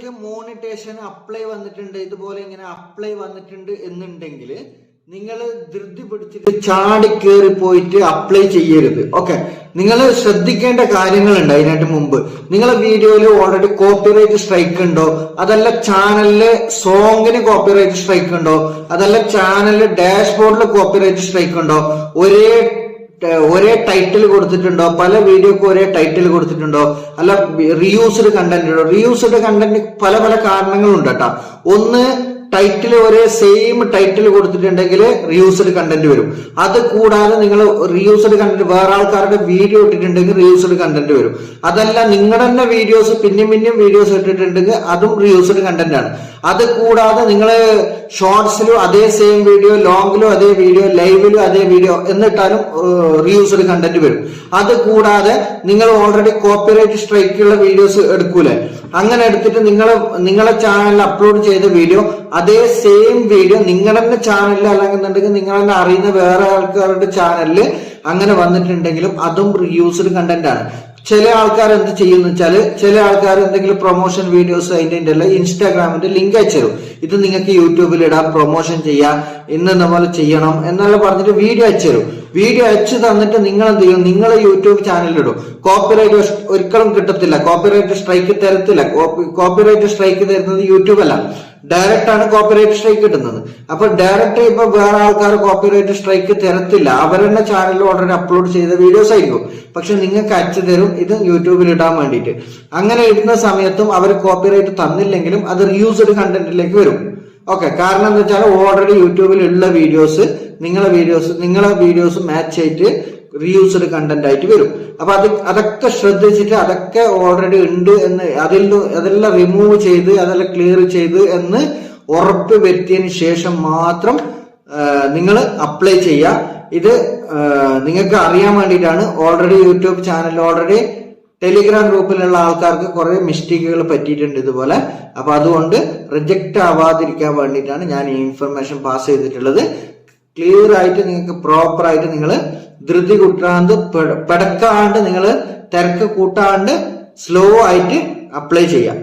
നിങ്ങൾക്ക് മോണിറ്റേഷൻ അപ്ലൈ വന്നിട്ടുണ്ട്, ഇതുപോലെ ഇങ്ങനെ അപ്ലൈ വന്നിട്ടുണ്ട് എന്നുണ്ടെങ്കിൽ നിങ്ങൾ ധൃതി പിടിച്ചിട്ട് ചാടി കയറി പോയിട്ട് അപ്ലൈ ചെയ്യരുത്. ഓക്കെ, നിങ്ങൾ ശ്രദ്ധിക്കേണ്ട കാര്യങ്ങളുണ്ട്. അതിനായിട്ട് മുമ്പ് നിങ്ങളെ വീഡിയോയിൽ ഓൾറെഡി കോപ്പിറൈറ്റ് സ്ട്രൈക്ക് ഉണ്ടോ, അതല്ല ചാനലില് സോങ്ങിന് കോപ്പിറൈറ്റ് സ്ട്രൈക്ക് ഉണ്ടോ, അതല്ല ചാനലില് ഡാഷ്ബോർഡിൽ കോപ്പിറൈറ്റ് സ്ട്രൈക്ക് ഉണ്ടോ, ഒരേ ടൈറ്റിൽ കൊടുത്തിട്ടുണ്ടോ, പല വീഡിയോക്ക് ഒരേ ടൈറ്റിൽ കൊടുത്തിട്ടുണ്ടോ, അല്ല റീയൂസ്ഡ് കണ്ടന്റ് ഉണ്ടോ. റീയൂസ്ഡ് കണ്ടന്റ് പല പല കാരണങ്ങളുണ്ട് കേട്ടോ. ഒന്ന്, ടൈറ്റിൽ ഒരേ സെയിം ടൈറ്റിൽ കൊടുത്തിട്ടുണ്ടെങ്കിൽ റീയൂസ്ഡ് കണ്ടന്റ് വരും. അത് കൂടാതെ നിങ്ങൾ റീയൂസ്ഡ് കണ്ടന്റ് വേറെ ആൾക്കാരുടെ വീഡിയോ ഇട്ടിട്ടുണ്ടെങ്കിൽ റീയൂസ്ഡ് കണ്ടന്റ് വരും. അതല്ല നിങ്ങളുടെ തന്നെ വീഡിയോസ് പിന്നെയും വീഡിയോസ് ഇട്ടിട്ടുണ്ടെങ്കിൽ അതും റീയൂസ്ഡ് കണ്ടന്റ് ആണ്. അത് കൂടാതെ നിങ്ങൾ ഷോർട്സിലും അതേ സെയിം വീഡിയോ, ലോങ്ങിലും അതേ വീഡിയോ, ലൈവിലും അതേ വീഡിയോ എന്നിട്ടാലും റീയൂസ്ഡ് കണ്ടന്റ് വരും. അത് കൂടാതെ നിങ്ങൾ ഓൾറെഡി കോപ്പിറൈറ്റ് സ്ട്രൈക്കുള്ള വീഡിയോസ് എടുക്കൂലേ, അങ്ങനെ എടുത്തിട്ട് നിങ്ങളെ ചാനലിൽ അപ്ലോഡ് ചെയ്ത വീഡിയോ അതേ സെയിം വീഡിയോ നിങ്ങളുടെ തന്നെ ചാനലിൽ അല്ലെന്നുണ്ടെങ്കിൽ നിങ്ങൾ തന്നെ അറിയുന്ന വേറെ ആൾക്കാരുടെ ചാനലിൽ അങ്ങനെ വന്നിട്ടുണ്ടെങ്കിലും അതും റീയൂസ്ഡ് കണ്ടന്റ് ആണ്. ചില ആൾക്കാർ എന്ത് ചെയ്യുന്ന വെച്ചാല്, ചില ആൾക്കാർ എന്തെങ്കിലും പ്രൊമോഷൻ വീഡിയോസ് അതിന്റെ അല്ല ഇൻസ്റ്റാഗ്രാമിന്റെ ലിങ്ക് അയച്ചു, ഇത് നിങ്ങൾക്ക് യൂട്യൂബിൽ ഇടാം, പ്രൊമോഷൻ ചെയ്യാം, ഇന്ന പോലെ ചെയ്യണം എന്നുള്ള പറഞ്ഞിട്ട് വീഡിയോ അയച്ചു. വീഡിയോ അയച്ചു തന്നിട്ട് നിങ്ങൾ എന്ത് ചെയ്യും, നിങ്ങൾ യൂട്യൂബ് ചാനലിലിടും. കോപ്പിറൈറ്റ് ഒരിക്കലും കിട്ടത്തില്ല, കോപ്പിറൈറ്റ് സ്ട്രൈക്ക് തരത്തില്ല. കോപ്പിറൈറ്റ് സ്ട്രൈക്ക് തരുന്നത് യൂട്യൂബ് അല്ല, ഡയറക്റ്റ് ആണ് കോപ്പിറൈറ്റ് സ്ട്രൈക്ക് കിട്ടുന്നത്. അപ്പൊ ഡയറക്റ്റ് ഇപ്പൊ വേറെ ആൾക്കാർ കോപ്പിറൈറ്റ് സ്ട്രൈക്ക് തരത്തില്ല, അവരുടെ ചാനലിൽ ഓൾറെഡി അപ്ലോഡ് ചെയ്ത വീഡിയോസ് ആയിരിക്കും. പക്ഷെ നിങ്ങൾക്ക് അയച്ചു തരും ഇത് യൂട്യൂബിൽ ഇടാൻ വേണ്ടിയിട്ട്. അങ്ങനെ ഇടുന്ന സമയത്തും അവർ കോപ്പിറൈറ്റ് തന്നില്ലെങ്കിലും അത് റീയൂസ്ഡ് കണ്ടന്റിലേക്ക് വരും. ഓക്കെ, കാരണം എന്താ വെച്ചാൽ ഓൾറെഡി യൂട്യൂബിൽ ഉള്ള വീഡിയോസ് നിങ്ങളെ വീഡിയോസ് മാച്ച് ആയിട്ട് റീയൂസ്ഡ് കണ്ടന്റ് ആയിട്ട് വരും. അപ്പൊ അതൊക്കെ ശ്രദ്ധിച്ചിട്ട് അതൊക്കെ ഓൾറെഡി ഉണ്ട് എന്ന് അതെല്ലാം റിമൂവ് ചെയ്ത് അതെല്ലാം ക്ലിയർ ചെയ്ത് എന്ന് ഉറപ്പ് വരുത്തിയതിന് ശേഷം മാത്രം നിങ്ങൾ അപ്ലൈ ചെയ്യുക. ഇത് നിങ്ങൾക്ക് അറിയാൻ വേണ്ടിയിട്ടാണ്. Already YouTube channel already telegram ഗ്രൂപ്പിലുള്ള ആൾക്കാർക്ക് കുറെ മിസ്റ്റേക്കുകൾ പറ്റിയിട്ടുണ്ട് ഇതുപോലെ. അപ്പൊ അതുകൊണ്ട് റിജക്റ്റ് ആവാതിരിക്കാൻ വേണ്ടിയിട്ടാണ് ഞാൻ ഈ ഇൻഫർമേഷൻ പാസ് ചെയ്തിട്ടുള്ളത്. ക്ലിയർ ആയിട്ട് നിങ്ങൾക്ക് പ്രോപ്പർ ആയിട്ട് നിങ്ങൾ ധൃതി കൂട്ടാണ്ട് പെടക്കാണ്ട് നിങ്ങൾ തിരക്ക് കൂട്ടാണ്ട് സ്ലോ ആയിട്ട് അപ്ലൈ ചെയ്യാം.